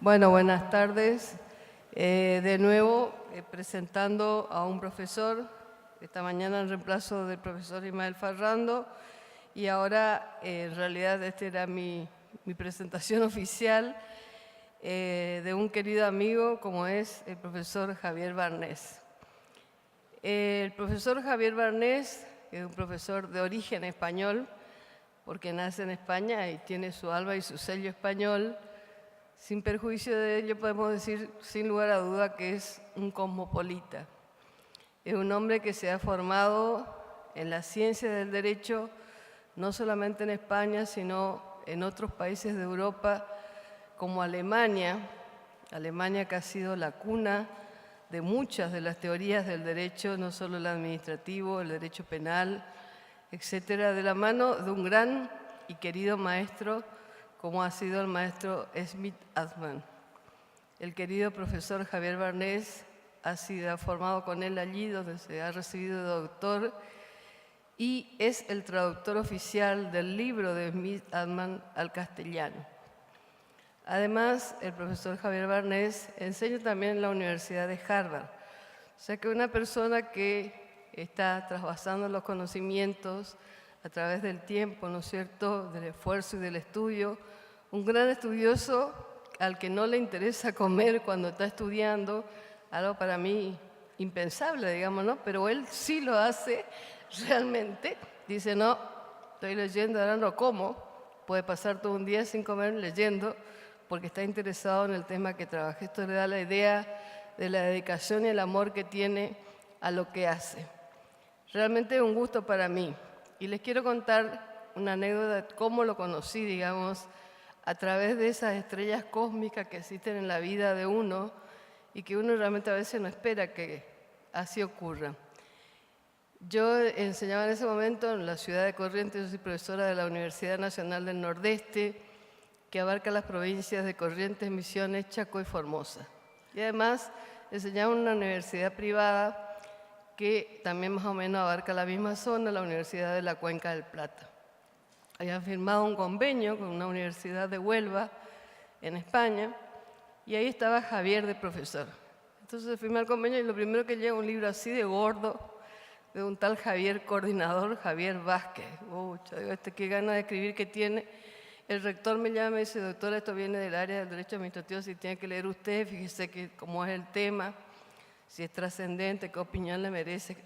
Bueno, buenas tardes. De nuevo, presentando a un profesor, esta mañana en reemplazo del profesor Ismael Farrando, y ahora, en realidad, esta era mi presentación oficial de un querido amigo como es el profesor Javier Barnés. El profesor Javier Barnés es un profesor de origen español, porque nace en España y tiene su alma y su sello español. Sin perjuicio de ello, podemos decir sin lugar a duda que es un cosmopolita. Es un hombre que se ha formado en la ciencia del derecho, no solamente en España, sino en otros países de Europa, como Alemania. Alemania, que ha sido la cuna de muchas de las teorías del derecho, no solo el administrativo, el derecho penal, etcétera, de la mano de un gran y querido maestro como ha sido el maestro Smith Adman. El querido profesor Javier Barnés ha sido formado con él allí donde se ha recibido de doctor y es el traductor oficial del libro de Smith Adman al castellano. Además, el profesor Javier Barnés enseña también en la Universidad de Harvard. O sea que una persona que está trasvasando los conocimientos a través del tiempo, ¿no es cierto?, del esfuerzo y del estudio, un gran estudioso al que no le interesa comer cuando está estudiando, algo para mí impensable, digamos, ¿no? Pero él sí lo hace realmente. Dice, no, estoy leyendo, ahora no como. Puede pasar todo un día sin comer leyendo porque está interesado en el tema que trabaja. Esto le da la idea de la dedicación y el amor que tiene a lo que hace. Realmente es un gusto para mí. Y les quiero contar una anécdota de cómo lo conocí, digamos, a través de esas estrellas cósmicas que existen en la vida de uno y que uno realmente a veces no espera que así ocurra. Yo enseñaba en ese momento en la ciudad de Corrientes, yo soy profesora de la Universidad Nacional del Nordeste, que abarca las provincias de Corrientes, Misiones, Chaco y Formosa. Y además enseñaba en una universidad privada que también más o menos abarca la misma zona, la Universidad de la Cuenca del Plata. Habían firmado un convenio con una universidad de Huelva, en España, y ahí estaba Javier de profesor. Entonces firmé el convenio y lo primero que llega un libro así de gordo, de un tal Javier coordinador, Javier Vázquez. Digo, qué ganas de escribir que tiene. El rector me llama y me dice, doctora, esto viene del área del derecho administrativo, si tiene que leer usted, fíjese que cómo es el tema, si es trascendente, qué opinión le merece.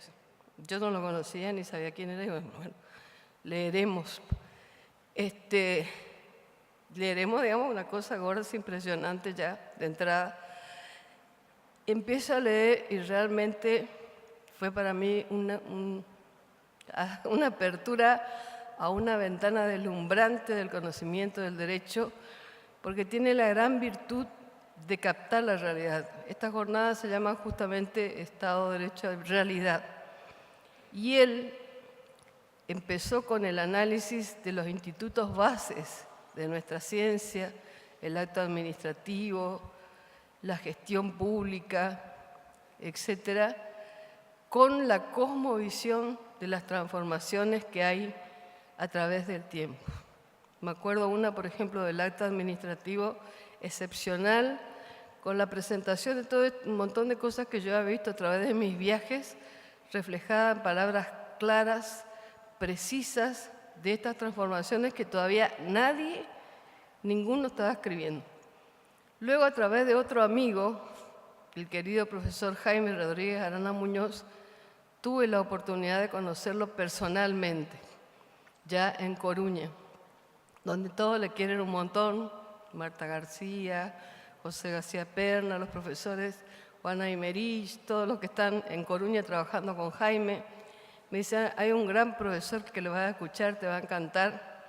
Yo no lo conocía ni sabía quién era, y bueno, leeremos. Leeremos, digamos, una cosa gorda, impresionante ya de entrada. Empiezo a leer y realmente fue para mí una apertura a una ventana deslumbrante del conocimiento del derecho, porque tiene la gran virtud de captar la realidad. Esta jornada se llama justamente Estado de Derecho de Realidad. Y él empezó con el análisis de los institutos bases de nuestra ciencia, el acto administrativo, la gestión pública, etcétera, con la cosmovisión de las transformaciones que hay a través del tiempo. Me acuerdo una, por ejemplo, del acto administrativo excepcional, con la presentación de todo un montón de cosas que yo había visto a través de mis viajes, reflejadas en palabras claras, precisas, de estas transformaciones que todavía ninguno estaba escribiendo. Luego, a través de otro amigo, el querido profesor Jaime Rodríguez Arana Muñoz, tuve la oportunidad de conocerlo personalmente, ya en Coruña, donde todos le quieren un montón, Marta García, José García Perna, los profesores Juana Imerich, todos los que están en Coruña trabajando con Jaime. Me dicen, hay un gran profesor que lo vas a escuchar, te va a encantar.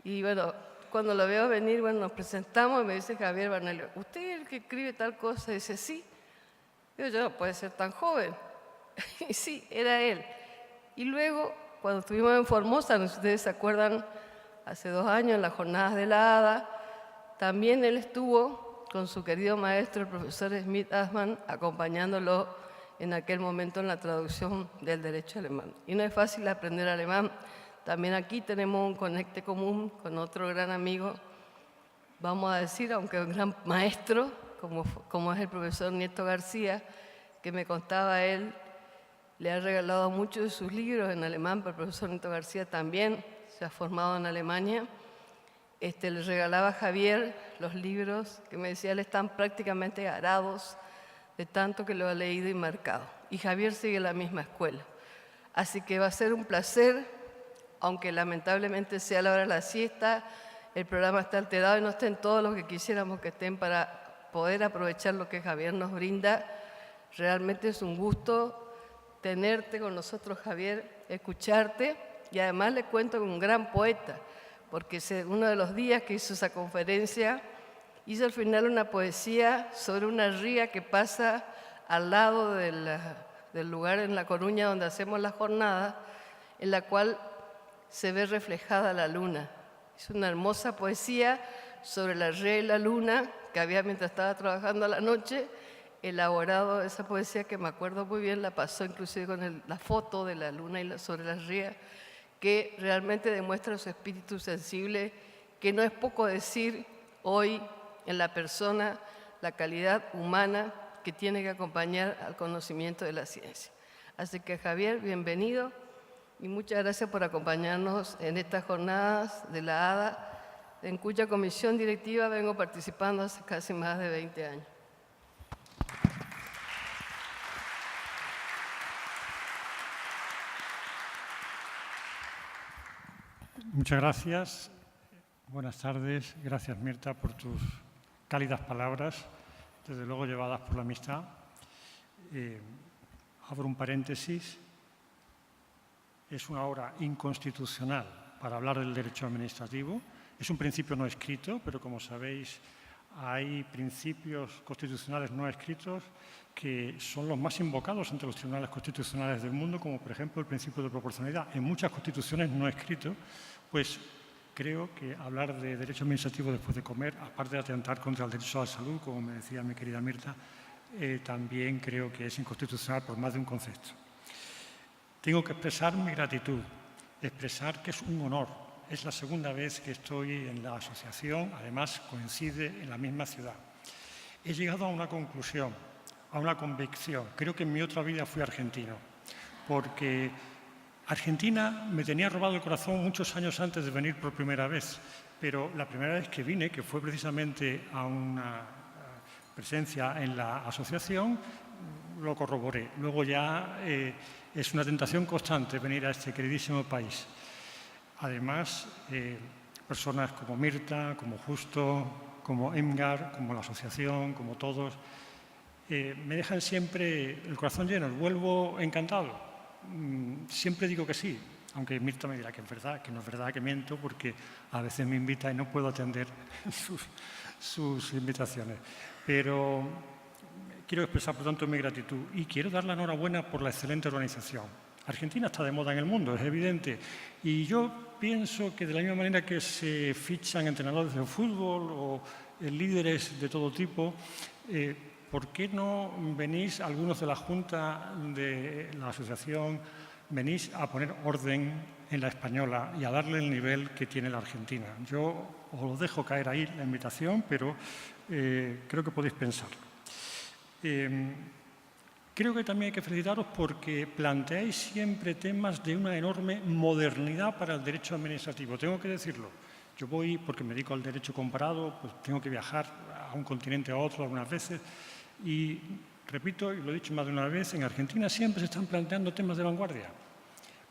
Y bueno, cuando lo veo venir, bueno, nos presentamos y me dice Javier Barnés, ¿usted es el que escribe tal cosa? Y dice, sí. Digo, yo no puede ser tan joven. Y sí, era él. Y luego, cuando estuvimos en Formosa, no sé si ustedes se acuerdan, hace 2 años, en las jornadas de la Hada, también él estuvo con su querido maestro, el profesor Smith Adman, acompañándolo en aquel momento en la traducción del derecho alemán. Y no es fácil aprender alemán. También aquí tenemos un conecte común con otro gran amigo vamos a decir, aunque un gran maestro, como es el profesor Nieto García, que me contaba él, le ha regalado muchos de sus libros en alemán, pero el profesor Nieto García también se ha formado en Alemania. Le regalaba a Javier los libros que me decía, él están prácticamente arados de tanto que lo ha leído y marcado. Y Javier sigue la misma escuela. Así que va a ser un placer, aunque lamentablemente sea la hora de la siesta, el programa está alterado y no estén todos los que quisiéramos que estén para poder aprovechar lo que Javier nos brinda. Realmente es un gusto tenerte con nosotros, Javier, escucharte, y además le cuento con un gran poeta, porque uno de los días que hizo esa conferencia, hizo al final una poesía sobre una ría que pasa al lado del lugar en La Coruña donde hacemos la jornada, en la cual se ve reflejada la luna. Es una hermosa poesía sobre la ría y la luna que había mientras estaba trabajando a la noche, elaborado esa poesía que me acuerdo muy bien, la pasó inclusive con la foto de la luna sobre la ría, que realmente demuestra su espíritu sensible, que no es poco decir hoy en la persona la calidad humana que tiene que acompañar al conocimiento de la ciencia. Así que Javier, bienvenido y muchas gracias por acompañarnos en estas jornadas de la ADA, en cuya comisión directiva vengo participando hace casi más de 20 años. Muchas gracias. Buenas tardes. Gracias, Mirta, por tus cálidas palabras, desde luego llevadas por la amistad. Abro un paréntesis. Es una hora inconstitucional para hablar del derecho administrativo. Es un principio no escrito, pero como sabéis, hay principios constitucionales no escritos que son los más invocados ante los tribunales constitucionales del mundo, como por ejemplo el principio de proporcionalidad. En muchas constituciones no escrito, pues creo que hablar de derecho administrativo después de comer, aparte de atentar contra el derecho a la salud, como me decía mi querida Mirta, también creo que es inconstitucional por más de un concepto. Tengo que expresar mi gratitud, expresar que es un honor. Es la segunda vez que estoy en la asociación, además coincide en la misma ciudad. He llegado a una conclusión, a una convicción. Creo que en mi otra vida fui argentino, porque Argentina me tenía robado el corazón muchos años antes de venir por primera vez, pero la primera vez que vine, que fue precisamente a una presencia en la asociación, lo corroboré. Luego ya es una tentación constante venir a este queridísimo país. Además, personas como Mirta, como Justo, como Emgar, como la asociación, como todos, me dejan siempre el corazón lleno, vuelvo encantado. Siempre digo que sí, aunque Mirta me dirá que es verdad, que no es verdad, que miento, porque a veces me invita y no puedo atender sus invitaciones. Pero quiero expresar, por tanto, mi gratitud y quiero dar la enhorabuena por la excelente organización. Argentina está de moda en el mundo, es evidente, y yo pienso que de la misma manera que se fichan entrenadores de fútbol o líderes de todo tipo, ¿por qué no venís, algunos de la Junta de la Asociación, venís a poner orden en la española y a darle el nivel que tiene la Argentina? Yo os lo dejo caer ahí la invitación, pero creo que podéis pensarlo. Creo que también hay que felicitaros porque planteáis siempre temas de una enorme modernidad para el derecho administrativo. Tengo que decirlo. Yo voy, porque me dedico al derecho comparado, pues tengo que viajar a un continente a otro algunas veces y, repito, y lo he dicho más de una vez, en Argentina siempre se están planteando temas de vanguardia.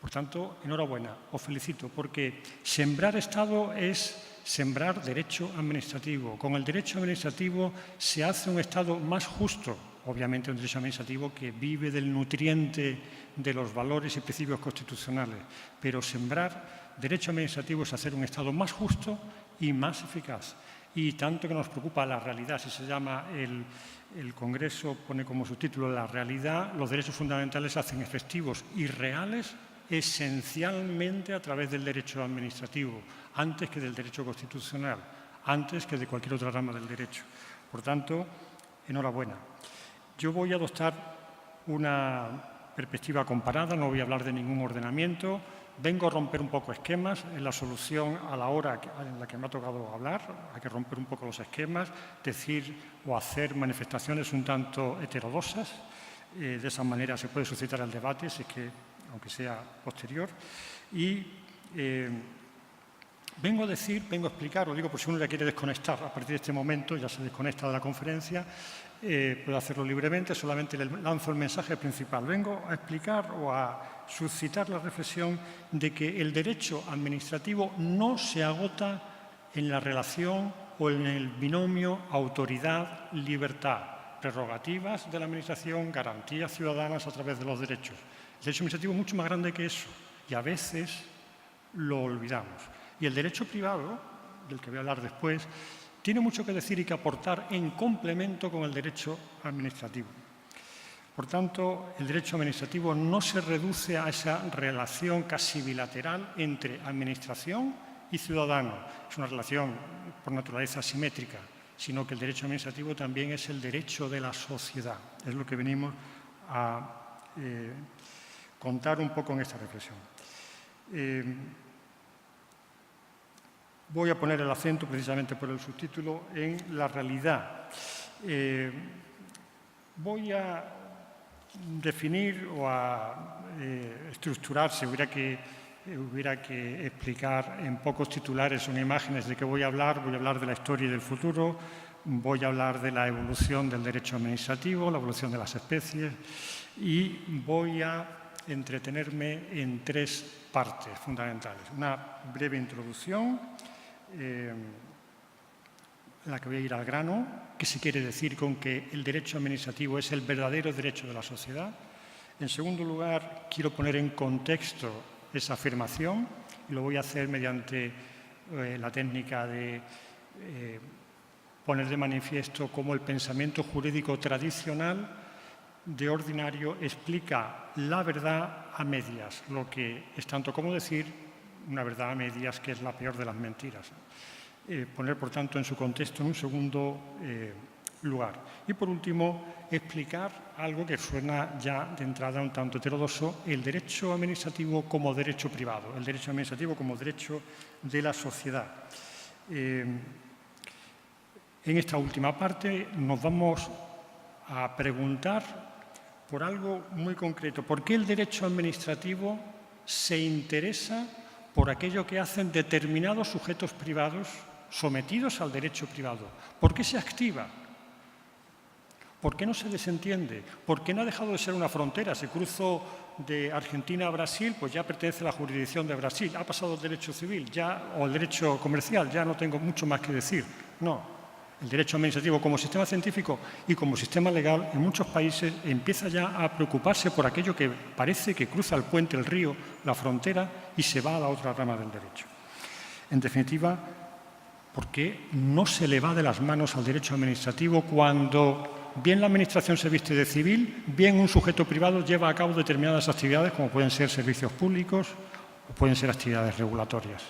Por tanto, enhorabuena, os felicito, porque sembrar Estado es sembrar derecho administrativo. Con el derecho administrativo se hace un Estado más justo, obviamente un derecho administrativo que vive del nutriente de los valores y principios constitucionales, pero sembrar derecho administrativo es hacer un Estado más justo y más eficaz. Y tanto que nos preocupa la realidad, si se llama el Congreso, pone como subtítulo la realidad, los derechos fundamentales se hacen efectivos y reales esencialmente a través del derecho administrativo, antes que del derecho constitucional, antes que de cualquier otra rama del derecho. Por tanto, enhorabuena. Yo voy a adoptar una perspectiva comparada, no voy a hablar de ningún ordenamiento, vengo a romper un poco esquemas en la solución a la hora en la que me ha tocado hablar. Hay que romper un poco los esquemas, decir o hacer manifestaciones un tanto heterodoxas. De esa manera se puede suscitar el debate, si es que, aunque sea posterior. Y vengo a explicar, os digo por si uno ya quiere desconectar a partir de este momento, ya se desconecta de la conferencia, puedo hacerlo libremente, solamente le lanzo el mensaje principal. Vengo a explicar o a suscitar la reflexión de que el derecho administrativo no se agota en la relación o en el binomio autoridad-libertad, prerrogativas de la Administración, garantías ciudadanas a través de los derechos. El derecho administrativo es mucho más grande que eso y a veces lo olvidamos. Y el derecho privado, del que voy a hablar después, tiene mucho que decir y que aportar en complemento con el derecho administrativo. Por tanto, el derecho administrativo no se reduce a esa relación casi bilateral entre administración y ciudadano. Es una relación por naturaleza asimétrica, sino que el derecho administrativo también es el derecho de la sociedad. Es lo que venimos a contar un poco en esta reflexión. Voy a poner el acento, precisamente por el subtítulo, en la realidad. Voy a definir o a estructurar, si hubiera que explicar en pocos titulares o en imágenes de qué voy a hablar de la historia y del futuro, voy a hablar de la evolución del derecho administrativo, la evolución de las especies y voy a entretenerme en tres partes fundamentales. Una breve introducción, en la que voy a ir al grano, que se quiere decir con que el derecho administrativo es el verdadero derecho de la sociedad. En segundo lugar, quiero poner en contexto esa afirmación y lo voy a hacer mediante la técnica de poner de manifiesto cómo el pensamiento jurídico tradicional de ordinario explica la verdad a medias, lo que es tanto como decir una verdad a medias, que es la peor de las mentiras. Poner, por tanto, en su contexto en un segundo lugar. Y, por último, explicar algo que suena ya de entrada un tanto heterodoxo, el derecho administrativo como derecho privado, el derecho administrativo como derecho de la sociedad. En esta última parte nos vamos a preguntar por algo muy concreto. ¿Por qué el derecho administrativo se interesa por aquello que hacen determinados sujetos privados sometidos al derecho privado? ¿Por qué se activa? ¿Por qué no se desentiende? ¿Por qué no ha dejado de ser una frontera? Si cruzo de Argentina a Brasil, pues ya pertenece a la jurisdicción de Brasil. Ha pasado el derecho civil o el derecho comercial, ya no tengo mucho más que decir. No. El derecho administrativo como sistema científico y como sistema legal en muchos países empieza ya a preocuparse por aquello que parece que cruza el puente, el río, la frontera y se va a la otra rama del derecho. En definitiva, ¿por qué no se le va de las manos al derecho administrativo cuando bien la Administración se viste de civil, bien un sujeto privado lleva a cabo determinadas actividades como pueden ser servicios públicos o pueden ser actividades regulatorias?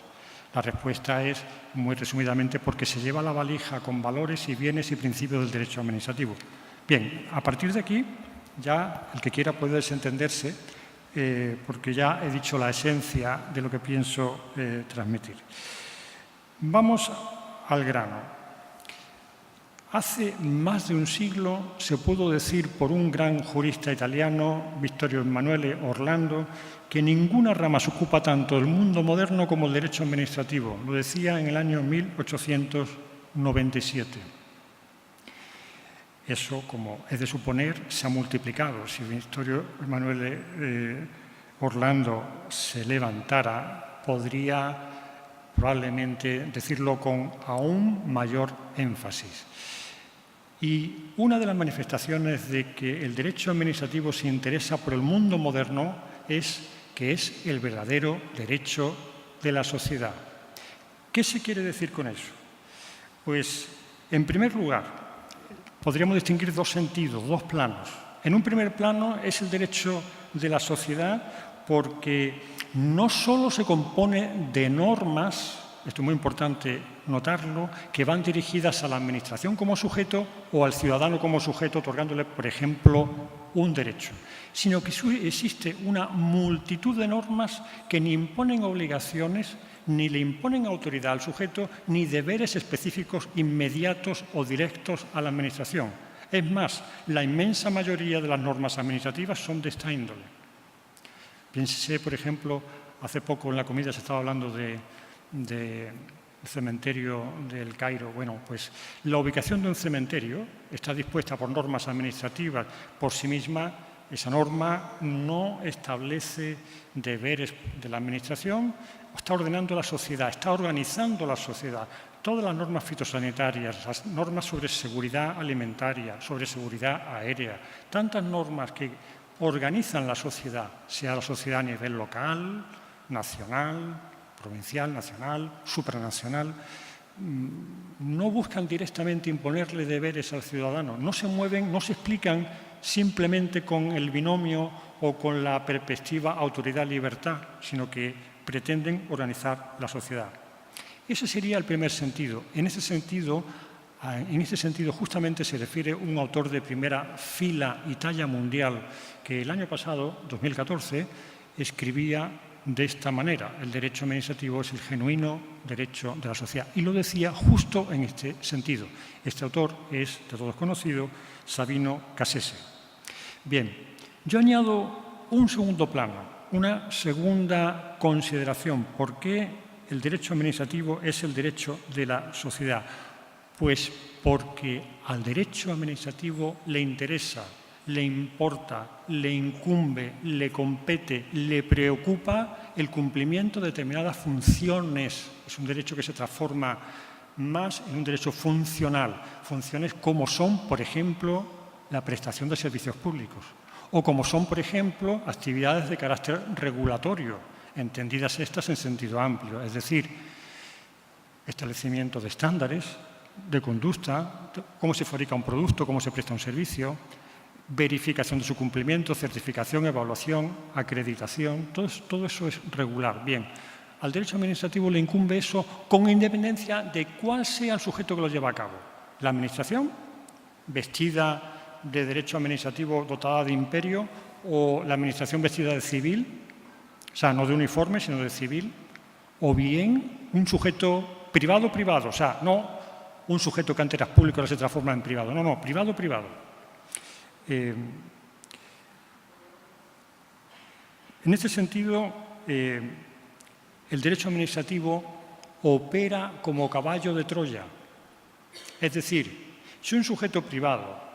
La respuesta es, muy resumidamente, porque se lleva la valija con valores y bienes y principios del derecho administrativo. Bien, a partir de aquí, ya el que quiera puede desentenderse, porque ya he dicho la esencia de lo que pienso transmitir. Vamos al grano. Hace más de un siglo se pudo decir por un gran jurista italiano, Vittorio Emanuele Orlando, que ninguna rama se ocupa tanto del mundo moderno como el derecho administrativo. Lo decía en el año 1897. Eso, como es de suponer, se ha multiplicado. Si Vittorio Emanuele Orlando se levantara, podría probablemente decirlo con aún mayor énfasis. Y una de las manifestaciones de que el derecho administrativo se interesa por el mundo moderno es que es el verdadero derecho de la sociedad. ¿Qué se quiere decir con eso? Pues, en primer lugar, podríamos distinguir dos sentidos, dos planos. En un primer plano es el derecho de la sociedad porque no solo se compone de normas esto es muy importante notarlo, que van dirigidas a la administración como sujeto o al ciudadano como sujeto, otorgándole, por ejemplo, un derecho, sino que existe una multitud de normas que ni imponen obligaciones, ni le imponen autoridad al sujeto, ni deberes específicos inmediatos o directos a la administración. Es más, la inmensa mayoría de las normas administrativas son de esta índole. Piénsese, por ejemplo, hace poco en la comida se estaba hablando del cementerio del Cairo. Bueno, pues la ubicación de un cementerio está dispuesta por normas administrativas por sí misma. Esa norma no establece deberes de la administración, está ordenando la sociedad, está organizando la sociedad. Todas las normas fitosanitarias, las normas sobre seguridad alimentaria, sobre seguridad aérea, tantas normas que organizan la sociedad, sea la sociedad a nivel local, nacional, provincial, nacional, supranacional, no buscan directamente imponerle deberes al ciudadano, no se mueven, no se explican simplemente con el binomio o con la perspectiva autoridad-libertad, sino que pretenden organizar la sociedad. Ese sería el primer sentido. En ese sentido justamente se refiere un autor de primera fila y talla mundial que el año pasado, 2014, escribía de esta manera: el derecho administrativo es el genuino derecho de la sociedad. Y lo decía justo en este sentido. Este autor es, de todos conocido, Sabino Cassese. Bien, yo añado un segundo plano, una segunda consideración. ¿Por qué el derecho administrativo es el derecho de la sociedad? Pues porque al derecho administrativo le interesa, le importa, le incumbe, le compete, le preocupa el cumplimiento de determinadas funciones. Es un derecho que se transforma más en un derecho funcional. Funciones como son, por ejemplo, la prestación de servicios públicos o como son, por ejemplo, actividades de carácter regulatorio, entendidas estas en sentido amplio, es decir, establecimiento de estándares de conducta, cómo se fabrica un producto, cómo se presta un servicio, verificación de su cumplimiento, certificación, evaluación, acreditación, todo eso es regular. Bien, al derecho administrativo le incumbe eso con independencia de cuál sea el sujeto que lo lleva a cabo. La administración, vestida de derecho administrativo dotada de imperio, o la administración vestida de civil, o sea, no de uniforme, sino de civil, o bien un sujeto privado, o sea, no un sujeto que antes era público y ahora se transforma en privado, no, privado. En este sentido, el derecho administrativo opera como caballo de Troya. Es decir, si un sujeto privado,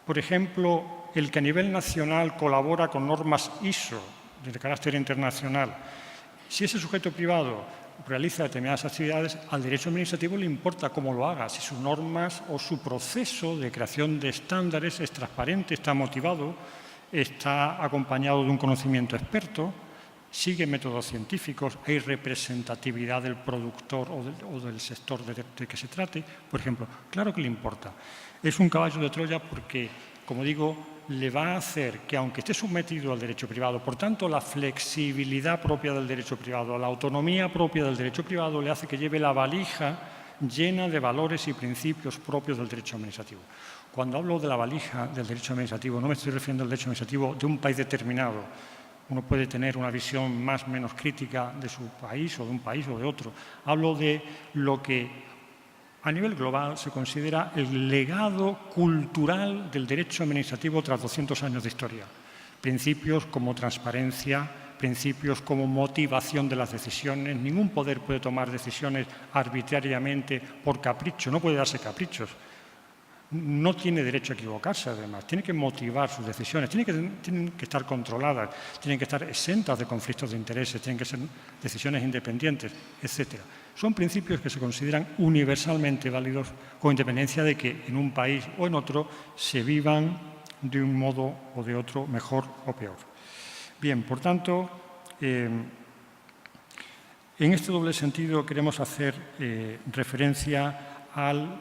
por ejemplo, el que a nivel nacional colabora con normas ISO de carácter internacional, si ese sujeto privado realiza determinadas actividades, al derecho administrativo le importa cómo lo haga, si sus normas o su proceso de creación de estándares es transparente, está motivado, está acompañado de un conocimiento experto, sigue métodos científicos, hay representatividad del productor o del sector de que se trate, por ejemplo. Claro que le importa. Es un caballo de Troya porque, como digo, le va a hacer que, aunque esté sometido al derecho privado, por tanto, la flexibilidad propia del derecho privado, la autonomía propia del derecho privado, le hace que lleve la valija llena de valores y principios propios del derecho administrativo. Cuando hablo de la valija del derecho administrativo, no me estoy refiriendo al derecho administrativo de un país determinado. Uno puede tener una visión más o menos crítica de su país o de un país o de otro. Hablo de lo que a nivel global se considera el legado cultural del derecho administrativo tras 200 años de historia. Principios como transparencia, principios como motivación de las decisiones. Ningún poder puede tomar decisiones arbitrariamente por capricho, no puede darse caprichos. No tiene derecho a equivocarse, además. Tiene que motivar sus decisiones, tienen que estar controladas, tienen que estar exentas de conflictos de intereses, tienen que ser decisiones independientes, etc. Son principios que se consideran universalmente válidos con independencia de que en un país o en otro se vivan de un modo o de otro, mejor o peor. Bien, por tanto, en este doble sentido queremos hacer referencia al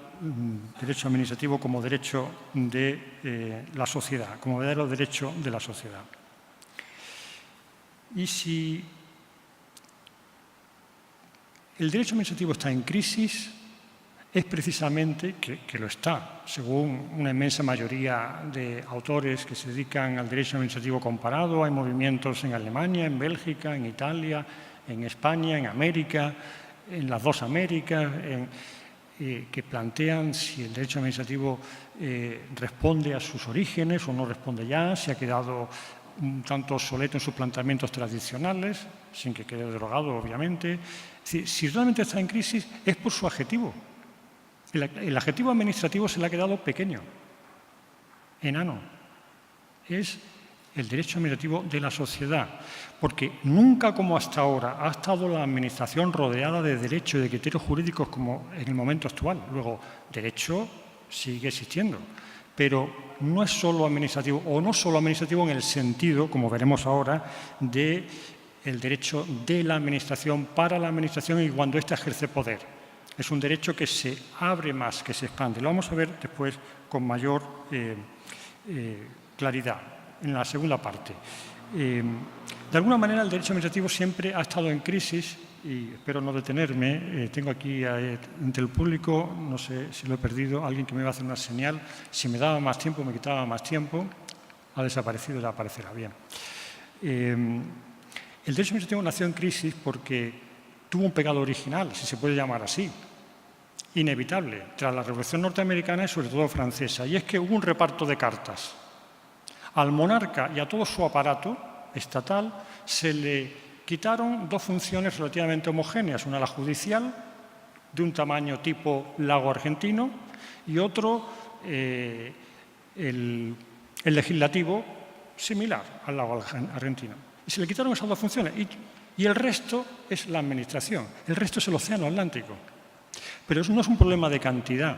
derecho administrativo como derecho de la sociedad, como verdadero derecho de la sociedad. Y si el derecho administrativo está en crisis es precisamente que lo está, según una inmensa mayoría de autores que se dedican al derecho administrativo comparado. Hay movimientos en Alemania, en Bélgica, en Italia, en España, en América, en las dos Américas, que plantean si el derecho administrativo responde a sus orígenes o no responde ya, si ha quedado un tanto obsoleto en sus planteamientos tradicionales, sin que quede derogado, obviamente. Es decir, si realmente está en crisis es por su adjetivo. El adjetivo administrativo se le ha quedado pequeño, enano. Es el derecho administrativo de la sociedad, porque nunca como hasta ahora ha estado la administración rodeada de derecho y de criterios jurídicos como en el momento actual. Luego, derecho sigue existiendo, pero no es solo administrativo, o no solo administrativo en el sentido, como veremos ahora, de el derecho de la administración para la administración y cuando ésta ejerce poder. Es un derecho que se abre más, que se expande. Lo vamos a ver después con mayor claridad en la segunda parte. De alguna manera, el derecho administrativo siempre ha estado en crisis y espero no detenerme. Tengo aquí entre el público, no sé si lo he perdido, alguien que me va a hacer una señal. Si me daba más tiempo, me quitaba más tiempo. Ha desaparecido, ya aparecerá bien. El derecho administrativo nació en crisis porque tuvo un pecado original, si se puede llamar así, inevitable, tras la Revolución Norteamericana y sobre todo francesa, y es que hubo un reparto de cartas. Al monarca y a todo su aparato estatal se le quitaron dos funciones relativamente homogéneas, una la judicial, de un tamaño tipo lago argentino, y otro el legislativo, similar al lago argentino. Y se le quitaron esas dos funciones. Y el resto es la administración, el resto es el océano Atlántico. Pero eso no es un problema de cantidad,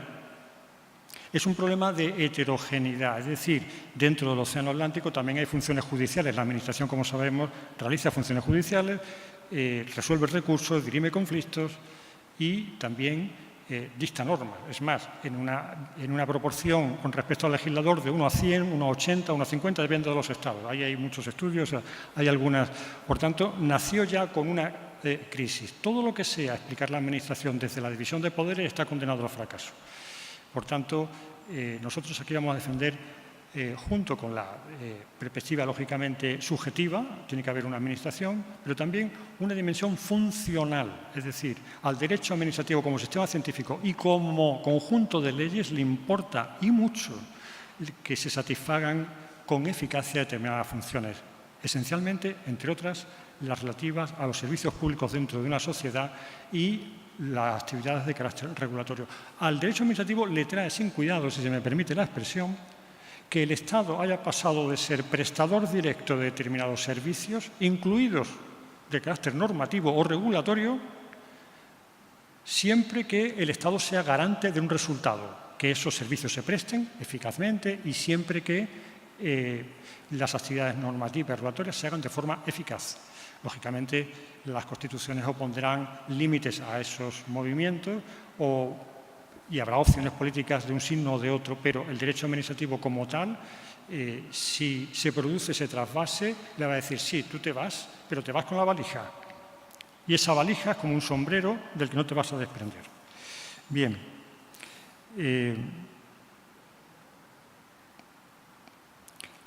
es un problema de heterogeneidad. Es decir, dentro del océano Atlántico también hay funciones judiciales. La administración, como sabemos, realiza funciones judiciales, resuelve recursos, dirime conflictos y también dicta normas. Es más, en una proporción con respecto al legislador de 1 a 100, 1 a 80, 1 a 50, depende de los estados. Ahí hay muchos estudios, hay algunas. Por tanto, nació ya con una crisis. Todo lo que sea explicar la administración desde la división de poderes está condenado al fracaso. Por tanto, nosotros aquí vamos a defender, junto con la perspectiva lógicamente subjetiva, tiene que haber una administración, pero también una dimensión funcional, es decir, al derecho administrativo como sistema científico y como conjunto de leyes le importa y mucho que se satisfagan con eficacia determinadas funciones, esencialmente, entre otras, las relativas a los servicios públicos dentro de una sociedad y las actividades de carácter regulatorio. Al derecho administrativo le trae sin cuidado, si se me permite la expresión, que el Estado haya pasado de ser prestador directo de determinados servicios, incluidos de carácter normativo o regulatorio, siempre que el Estado sea garante de un resultado, que esos servicios se presten eficazmente y siempre que las actividades normativas y regulatorias se hagan de forma eficaz. Lógicamente, las constituciones opondrán límites a esos movimientos y habrá opciones políticas de un signo o de otro, pero el derecho administrativo como tal, si se produce ese trasvase, le va a decir, sí, tú te vas, pero te vas con la valija. Y esa valija es como un sombrero del que no te vas a desprender. Bien.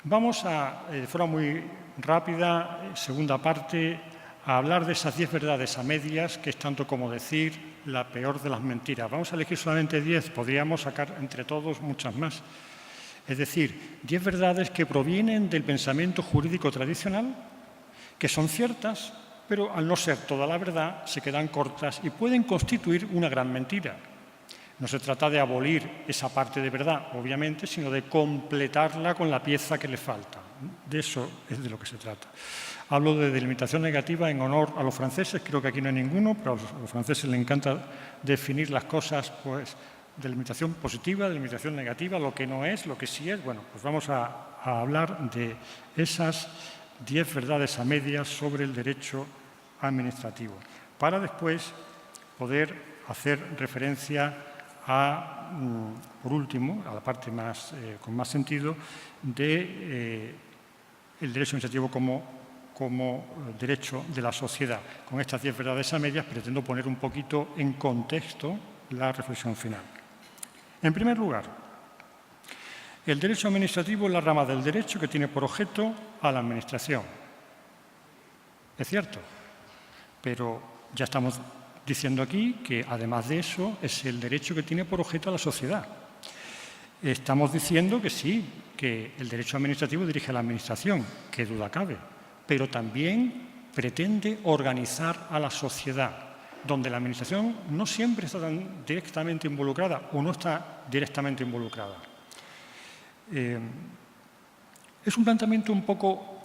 Vamos de forma muy rápida, segunda parte, a hablar de esas 10 verdades a medias, que es tanto como decir la peor de las mentiras. Vamos a elegir solamente 10, podríamos sacar entre todos muchas más. Es decir, 10 verdades que provienen del pensamiento jurídico tradicional, que son ciertas, pero al no ser toda la verdad, se quedan cortas y pueden constituir una gran mentira. No se trata de abolir esa parte de verdad, obviamente, sino de completarla con la pieza que le falta. De eso es de lo que se trata. Hablo de delimitación negativa en honor a los franceses, creo que aquí no hay ninguno, pero a los franceses les encanta definir las cosas, pues, delimitación positiva, delimitación negativa, lo que no es, lo que sí es. Bueno, pues vamos a hablar de esas 10 verdades a medias sobre el derecho administrativo, para después poder hacer referencia por último, a la parte con más sentido, del derecho administrativo como como derecho de la sociedad. Con estas 10 verdades a medias pretendo poner un poquito en contexto la reflexión final. En primer lugar, el derecho administrativo es la rama del derecho que tiene por objeto a la administración. Es cierto, pero ya estamos diciendo aquí que, además de eso, es el derecho que tiene por objeto a la sociedad. Estamos diciendo que sí, que el derecho administrativo dirige a la administración, qué duda cabe, pero también pretende organizar a la sociedad, donde la administración no siempre está tan directamente involucrada o no está directamente involucrada. Es un planteamiento un poco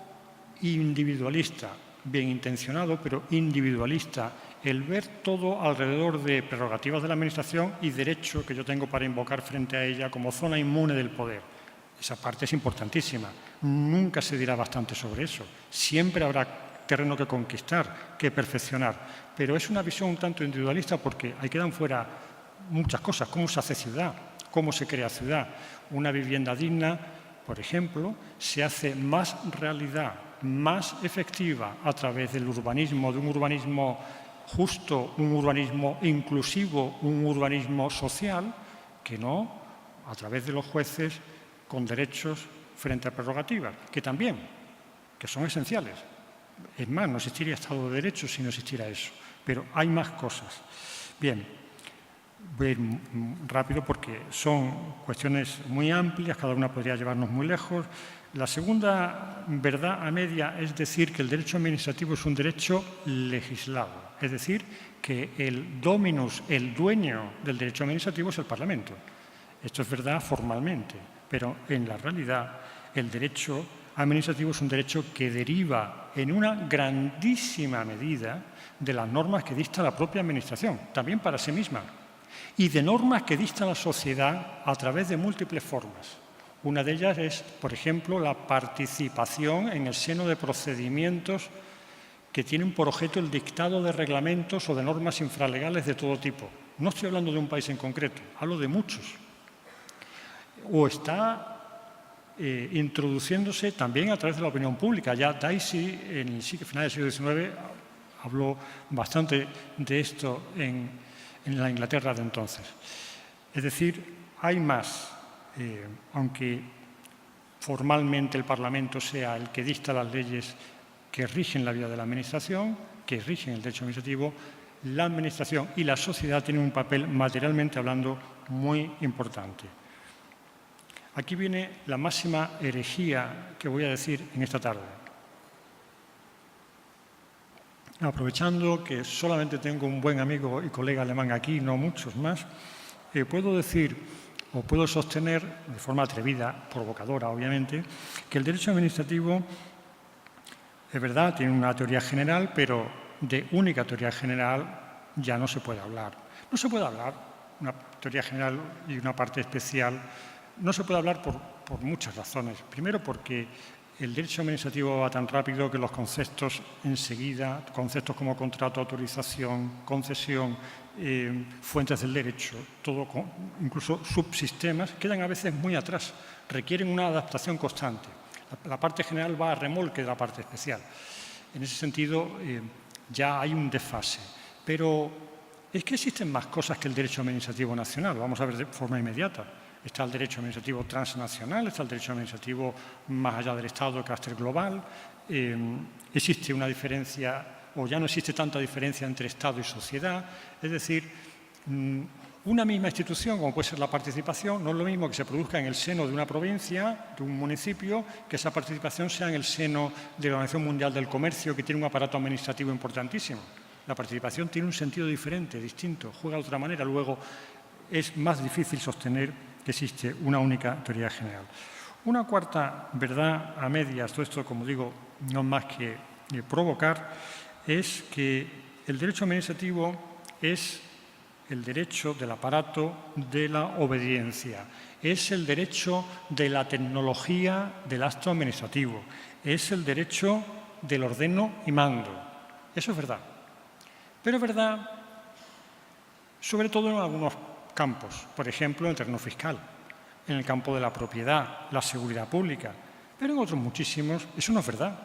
individualista, bien intencionado, pero individualista, el ver todo alrededor de prerrogativas de la administración y derecho que yo tengo para invocar frente a ella como zona inmune del poder. Esa parte es importantísima. Nunca se dirá bastante sobre eso. Siempre habrá terreno que conquistar, que perfeccionar. Pero es una visión un tanto individualista porque ahí quedan fuera muchas cosas. Cómo se hace ciudad, cómo se crea ciudad. Una vivienda digna, por ejemplo, se hace más realidad, más efectiva a través del urbanismo, de un urbanismo justo, un urbanismo inclusivo, un urbanismo social, que no a través de los jueces con derechos frente a prerrogativas, que también, que son esenciales. Es más, no existiría Estado de Derecho si no existiera eso, pero hay más cosas. Bien, voy a ir rápido porque son cuestiones muy amplias, cada una podría llevarnos muy lejos. La segunda verdad a media es decir que el derecho administrativo es un derecho legislado, es decir, que el dominus, el dueño del derecho administrativo es el Parlamento. Esto es verdad formalmente, pero en la realidad el derecho administrativo es un derecho que deriva en una grandísima medida de las normas que dicta la propia administración, también para sí misma, y de normas que dicta la sociedad a través de múltiples formas. Una de ellas es, por ejemplo, la participación en el seno de procedimientos que tienen por objeto el dictado de reglamentos o de normas infralegales de todo tipo. No estoy hablando de un país en concreto, hablo de muchos. O está introduciéndose también a través de la opinión pública. Ya Dicey, en finales del siglo XIX, habló bastante de esto en la Inglaterra de entonces. Es decir, hay más. Aunque formalmente el Parlamento sea el que dicta las leyes que rigen la vida de la Administración, que rigen el derecho administrativo, la Administración y la sociedad tienen un papel, materialmente hablando, muy importante. Aquí viene la máxima herejía que voy a decir en esta tarde. Aprovechando que solamente tengo un buen amigo y colega alemán aquí, no muchos más, puedo decir o puedo sostener, de forma atrevida, provocadora obviamente, que el derecho administrativo, es verdad, tiene una teoría general, pero de única teoría general ya no se puede hablar. No se puede hablar, una teoría general y una parte especial, no se puede hablar por muchas razones. Primero porque el derecho administrativo va tan rápido que los conceptos enseguida, conceptos como contrato, autorización, concesión, fuentes del derecho, todo, incluso subsistemas, quedan a veces muy atrás, requieren una adaptación constante. La parte general va a remolque de la parte especial. En ese sentido, ya hay un desfase. Pero es que existen más cosas que el derecho administrativo nacional. Vamos a ver de forma inmediata. Está el derecho administrativo transnacional, está el derecho administrativo más allá del Estado de carácter global. Existe una diferencia, o ya no existe tanta diferencia entre Estado y sociedad. Es decir, una misma institución, como puede ser la participación, no es lo mismo que se produzca en el seno de una provincia, de un municipio, que esa participación sea en el seno de la Organización Mundial del Comercio, que tiene un aparato administrativo importantísimo. La participación tiene un sentido diferente, distinto, juega de otra manera. Luego, es más difícil sostener que existe una única teoría general. Una cuarta verdad a medias, todo esto, como digo, no es más que provocar, es que el derecho administrativo es el derecho del aparato de la obediencia, es el derecho de la tecnología del acto administrativo, es el derecho del ordeno y mando. Eso es verdad. Pero es verdad, sobre todo en algunos campos, por ejemplo, en el terreno fiscal, en el campo de la propiedad, la seguridad pública, pero en otros muchísimos eso no es verdad.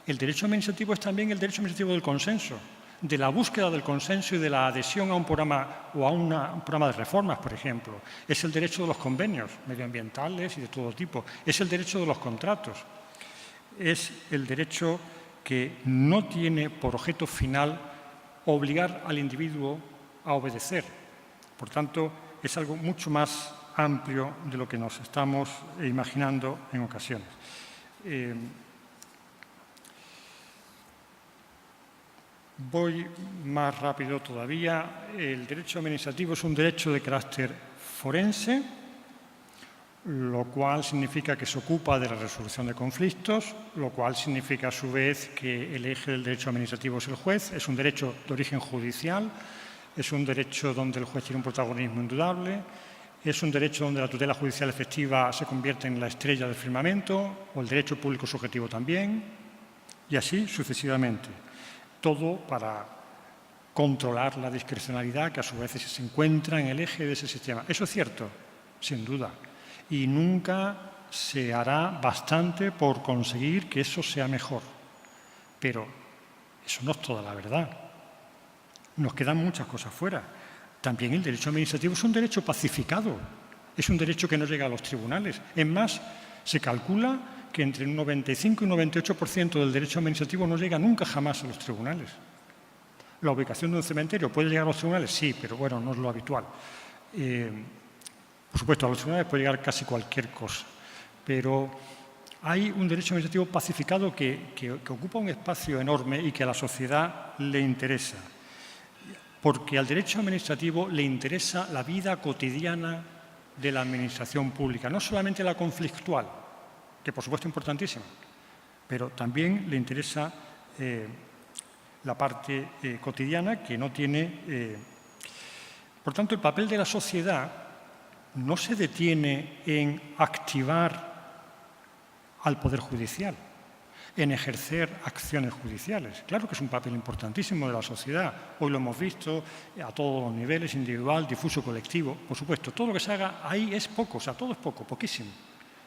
El derecho administrativo es también el derecho administrativo del consenso, de la búsqueda del consenso y de la adhesión a un programa o a un programa de reformas, por ejemplo. Es el derecho de los convenios medioambientales y de todo tipo. Es el derecho de los contratos. Es el derecho que no tiene por objeto final obligar al individuo a obedecer. Por tanto, es algo mucho más amplio de lo que nos estamos imaginando en ocasiones. Voy más rápido todavía. El derecho administrativo es un derecho de carácter forense, lo cual significa que se ocupa de la resolución de conflictos, lo cual significa a su vez que el eje del derecho administrativo es el juez. Es un derecho de origen judicial, es un derecho donde el juez tiene un protagonismo indudable, es un derecho donde la tutela judicial efectiva se convierte en la estrella del firmamento, o el derecho público subjetivo también, y así sucesivamente. Todo para controlar la discrecionalidad que a su vez se encuentra en el eje de ese sistema. ¿Eso es cierto? Sin duda. Y nunca se hará bastante por conseguir que eso sea mejor. Pero eso no es toda la verdad. Nos quedan muchas cosas fuera. También el derecho administrativo es un derecho pacificado. Es un derecho que no llega a los tribunales. Es más, se calcula que entre un 95 y un 98% del derecho administrativo no llega nunca jamás a los tribunales. ¿La ubicación de un cementerio puede llegar a los tribunales? Sí, pero bueno, no es lo habitual. Por supuesto, a los tribunales puede llegar casi cualquier cosa, pero hay un derecho administrativo pacificado que ocupa un espacio enorme y que a la sociedad le interesa, porque al derecho administrativo le interesa la vida cotidiana de la administración pública, no solamente la conflictual, que por supuesto es importantísima, pero también le interesa la parte cotidiana que no tiene. Por tanto, el papel de la sociedad no se detiene en activar al Poder Judicial, en ejercer acciones judiciales. Claro que es un papel importantísimo de la sociedad. Hoy lo hemos visto a todos los niveles, individual, difuso, colectivo. Por supuesto, todo lo que se haga ahí es poco, o sea, todo es poco, poquísimo.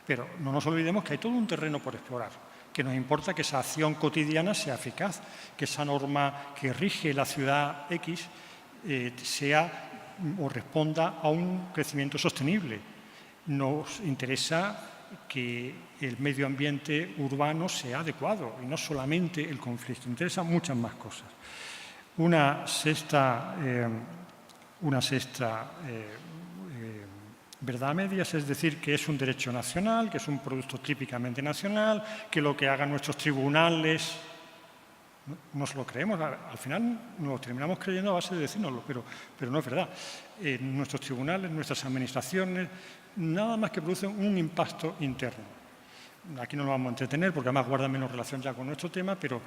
Pero no nos olvidemos que hay todo un terreno por explorar, que nos importa que esa acción cotidiana sea eficaz, que esa norma que rige la ciudad X sea o responda a un crecimiento sostenible. Nos interesa que el medio ambiente urbano sea adecuado y no solamente el conflicto. Interesan muchas más cosas. Una sexta verdad a medias es decir que es un derecho nacional, que es un producto típicamente nacional, que lo que hagan nuestros tribunales nos lo creemos. Al final nos lo terminamos creyendo a base de decírnoslo, pero no es verdad. Nuestros tribunales, nuestras administraciones, nada más que producen un impacto interno. Aquí no nos vamos a entretener porque además guarda menos relación ya con nuestro tema, pero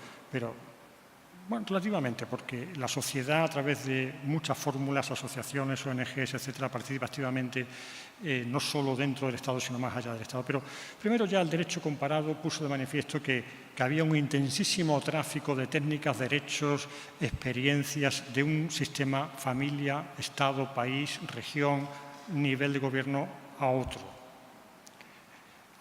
bueno, relativamente, porque la sociedad a través de muchas fórmulas, asociaciones, ONGs, etcétera, participa activamente no solo dentro del Estado, sino más allá del Estado. Pero primero ya el derecho comparado puso de manifiesto que había un intensísimo tráfico de técnicas, derechos, experiencias de un sistema familia, Estado, país, región, nivel de gobierno a otro.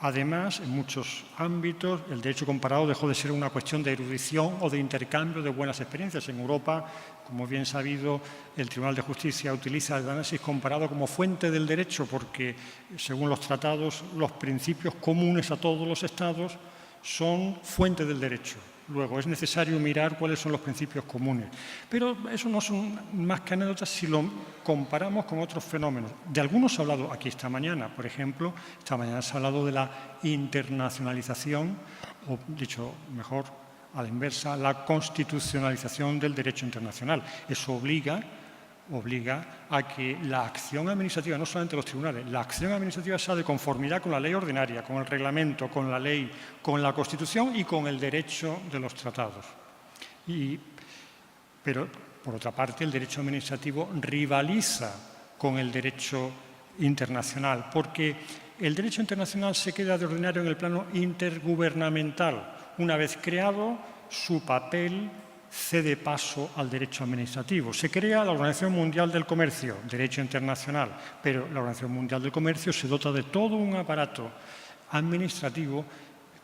Además, en muchos ámbitos, el derecho comparado dejó de ser una cuestión de erudición o de intercambio de buenas experiencias. En Europa, como bien sabido, el Tribunal de Justicia utiliza el análisis comparado como fuente del derecho porque, según los tratados, los principios comunes a todos los Estados son fuente del derecho. Luego, es necesario mirar cuáles son los principios comunes. Pero eso no son más que anécdotas si lo comparamos con otros fenómenos. De algunos se ha hablado aquí esta mañana. Por ejemplo, esta mañana se ha hablado de la internacionalización, o dicho mejor, a la inversa, la constitucionalización del derecho internacional. Eso obliga a que la acción administrativa, no solamente los tribunales, la acción administrativa sea de conformidad con la ley ordinaria, con el reglamento, con la ley, con la Constitución y con el derecho de los tratados. Pero, por otra parte, el derecho administrativo rivaliza con el derecho internacional, porque el derecho internacional se queda de ordinario en el plano intergubernamental. Una vez creado, su papel cede paso al derecho administrativo. Se crea la Organización Mundial del Comercio, derecho internacional, pero la Organización Mundial del Comercio se dota de todo un aparato administrativo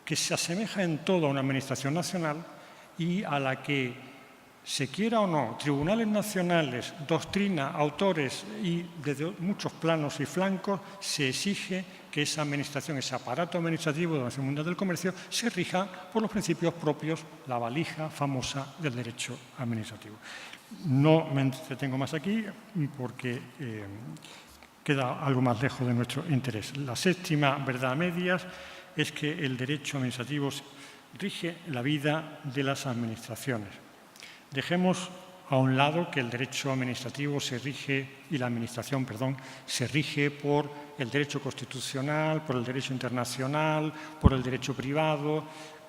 que se asemeja en todo a una administración nacional y a la que, se quiera o no, tribunales nacionales, doctrina, autores y desde muchos planos y flancos, se exige que esa administración, ese aparato administrativo de la Organización Mundial del Comercio, se rija por los principios propios, la valija famosa del derecho administrativo. No me entretengo más aquí porque queda algo más lejos de nuestro interés. La séptima verdad a medias es que el derecho administrativo rige la vida de las administraciones. Dejemos a un lado que el derecho administrativo se rige, y la administración, perdón, se rige por el derecho constitucional, por el derecho internacional, por el derecho privado,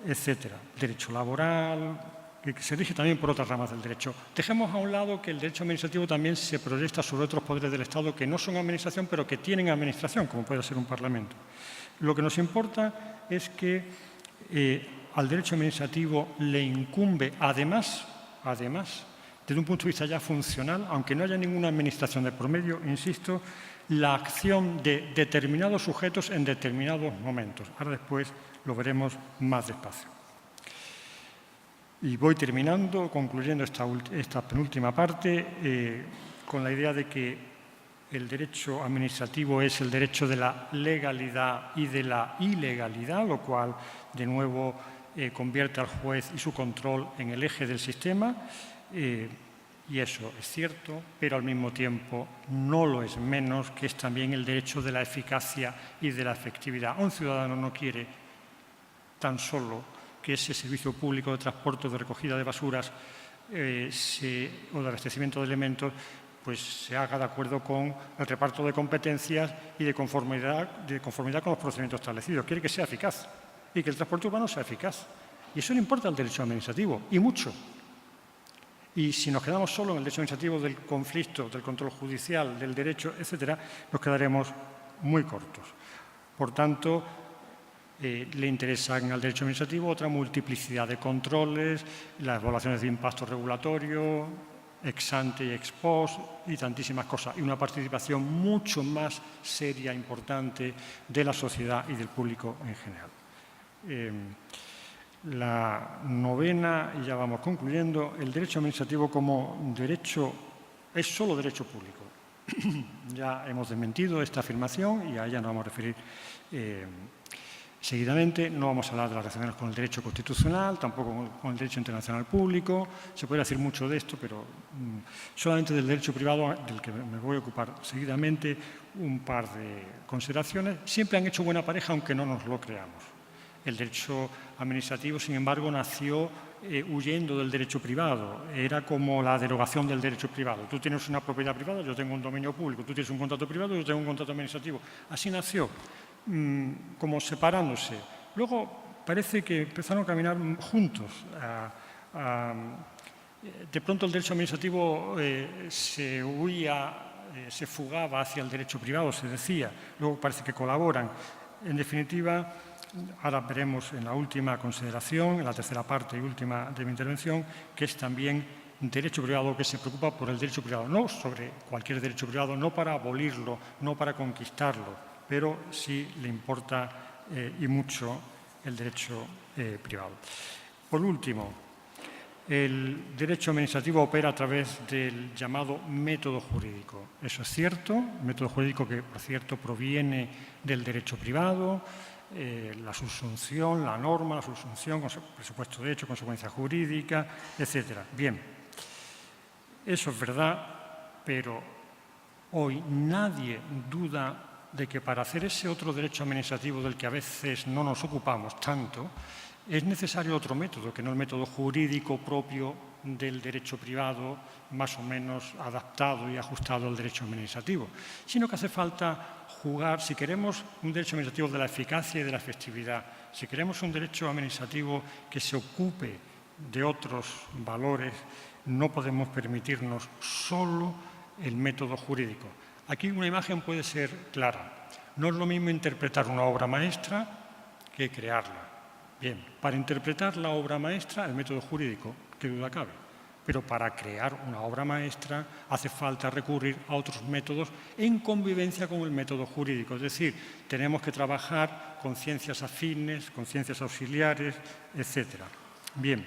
etcétera. Derecho laboral, que se rige también por otras ramas del derecho. Dejemos a un lado que el derecho administrativo también se proyecta sobre otros poderes del Estado que no son administración, pero que tienen administración, como puede ser un parlamento. Lo que nos importa es que al derecho administrativo le incumbe, además, desde un punto de vista ya funcional, aunque no haya ninguna administración de por medio, insisto, la acción de determinados sujetos en determinados momentos. Ahora después lo veremos más despacio. Y voy terminando, concluyendo esta penúltima parte, con la idea de que el derecho administrativo es el derecho de la legalidad y de la ilegalidad, lo cual, de nuevo, convierte al juez y su control en el eje del sistema. Y eso es cierto, pero al mismo tiempo no lo es menos, que es también el derecho de la eficacia y de la efectividad. Un ciudadano no quiere tan solo que ese servicio público de transporte, de recogida de basuras o de abastecimiento de elementos pues se haga de acuerdo con el reparto de competencias y de conformidad con los procedimientos establecidos. Quiere que sea eficaz y que el transporte urbano sea eficaz. Y eso le importa al derecho administrativo, y mucho. Y si nos quedamos solo en el derecho administrativo del conflicto, del control judicial, del derecho, etcétera, nos quedaremos muy cortos. Por tanto, le interesan al derecho administrativo otra multiplicidad de controles, las evaluaciones de impacto regulatorio, ex ante y ex post, y tantísimas cosas, y una participación mucho más seria e importante de la sociedad y del público en general. La novena, y ya vamos concluyendo, el derecho administrativo como derecho es solo derecho público. Ya hemos desmentido esta afirmación y a ella nos vamos a referir seguidamente. No vamos a hablar de las relaciones con el derecho constitucional, tampoco con el derecho internacional público. Se puede decir mucho de esto, pero solamente del derecho privado, del que me voy a ocupar seguidamente, un par de consideraciones. Siempre han hecho buena pareja, aunque no nos lo creamos. El derecho administrativo, sin embargo, nació huyendo del derecho privado. Era como la derogación del derecho privado. Tú tienes una propiedad privada, yo tengo un dominio público. Tú tienes un contrato privado, yo tengo un contrato administrativo. Así nació, como separándose. Luego parece que empezaron a caminar juntos. De pronto el derecho administrativo se fugaba hacia el derecho privado, se decía. Luego parece que colaboran. En definitiva, ahora veremos en la última consideración, en la tercera parte y última de mi intervención, que es también derecho privado que se preocupa por el derecho privado, no sobre cualquier derecho privado, no para abolirlo, no para conquistarlo, pero sí le importa y mucho el derecho privado. Por último, el derecho administrativo opera a través del llamado método jurídico. Eso es cierto, método jurídico que, por cierto, proviene del derecho privado, la subsunción, la norma, la subsunción, presupuesto de hecho, consecuencia jurídica, etcétera. Bien, eso es verdad, pero hoy nadie duda de que para hacer ese otro derecho administrativo del que a veces no nos ocupamos tanto, es necesario otro método, que no el método jurídico propio del derecho privado, más o menos adaptado y ajustado al derecho administrativo, sino que hace falta jugar, si queremos un derecho administrativo de la eficacia y de la efectividad, si queremos un derecho administrativo que se ocupe de otros valores, no podemos permitirnos solo el método jurídico. Aquí una imagen puede ser clara. No es lo mismo interpretar una obra maestra que crearla. Bien, para interpretar la obra maestra, el método jurídico, qué duda cabe. Pero para crear una obra maestra hace falta recurrir a otros métodos en convivencia con el método jurídico. Es decir, tenemos que trabajar con ciencias afines, con ciencias auxiliares, etc. Bien.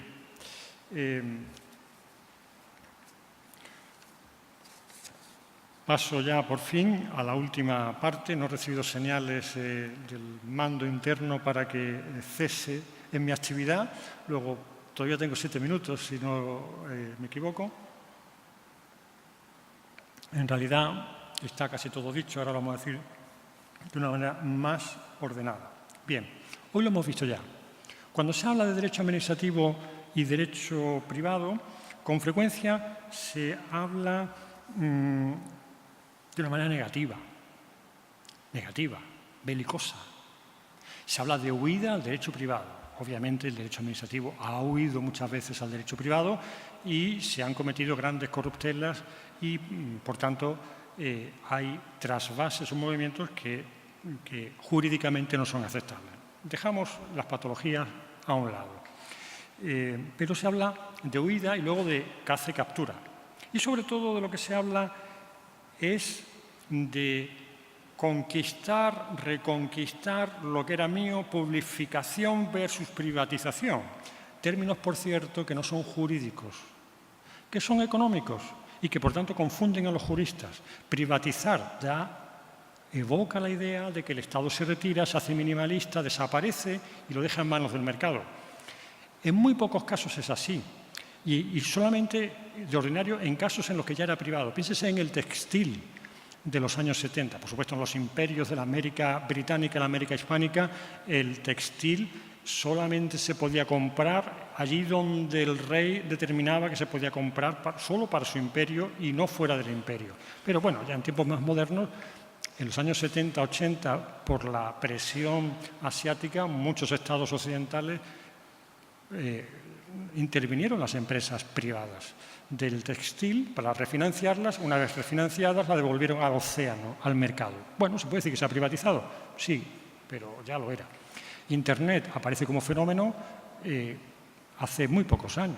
Paso ya, por fin, a la última parte. No he recibido señales del mando interno para que cese en mi actividad. Luego, todavía tengo 7 minutos, si no me equivoco. En realidad, está casi todo dicho. Ahora lo vamos a decir de una manera más ordenada. Bien, hoy lo hemos visto ya. Cuando se habla de derecho administrativo y derecho privado, con frecuencia se habla de una manera negativa, belicosa. Se habla de huida al derecho privado. Obviamente, el derecho administrativo ha huido muchas veces al derecho privado y se han cometido grandes corruptelas y, por tanto, hay trasvases o movimientos que jurídicamente no son aceptables. Dejamos las patologías a un lado. Pero se habla de huida y luego de caza y captura. Y, sobre todo, de lo que se habla es de conquistar, reconquistar lo que era mío, publificación versus privatización. Términos, por cierto, que no son jurídicos, que son económicos y que, por tanto, confunden a los juristas. Privatizar ya evoca la idea de que el Estado se retira, se hace minimalista, desaparece y lo deja en manos del mercado. En muy pocos casos es así. Y solamente de ordinario en casos en los que ya era privado. Piénsese en el textil de los años 70. Por supuesto, en los imperios de la América británica y la América hispánica, el textil solamente se podía comprar allí donde el rey determinaba que se podía comprar solo para su imperio y no fuera del imperio. Pero bueno, ya en tiempos más modernos, en los años 70, 80, por la presión asiática, muchos estados occidentales intervinieron las empresas privadas del textil para refinanciarlas. Una vez refinanciadas, la devolvieron al océano, al mercado. Bueno, ¿se puede decir que se ha privatizado? Sí, pero ya lo era. Internet aparece como fenómeno hace muy pocos años.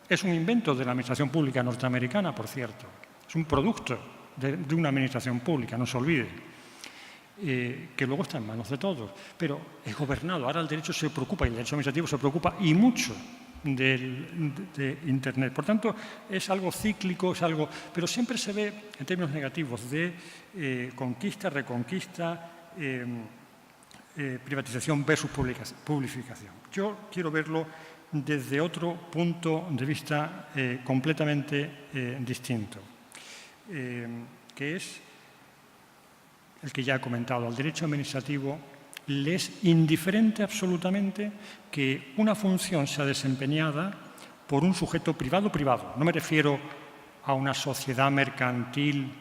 Es un invento de la administración pública norteamericana, por cierto. Es un producto de una administración pública, no se olvide, que luego está en manos de todos. Pero es gobernado. Ahora el derecho se preocupa, y el derecho administrativo se preocupa, y mucho, de Internet. Por tanto, es algo cíclico, es algo, pero siempre se ve en términos negativos de conquista, reconquista, privatización versus publificación. Yo quiero verlo desde otro punto de vista completamente distinto, que es el que ya he comentado. Al derecho administrativo le es indiferente absolutamente que una función sea desempeñada por un sujeto privado. No me refiero a una sociedad mercantil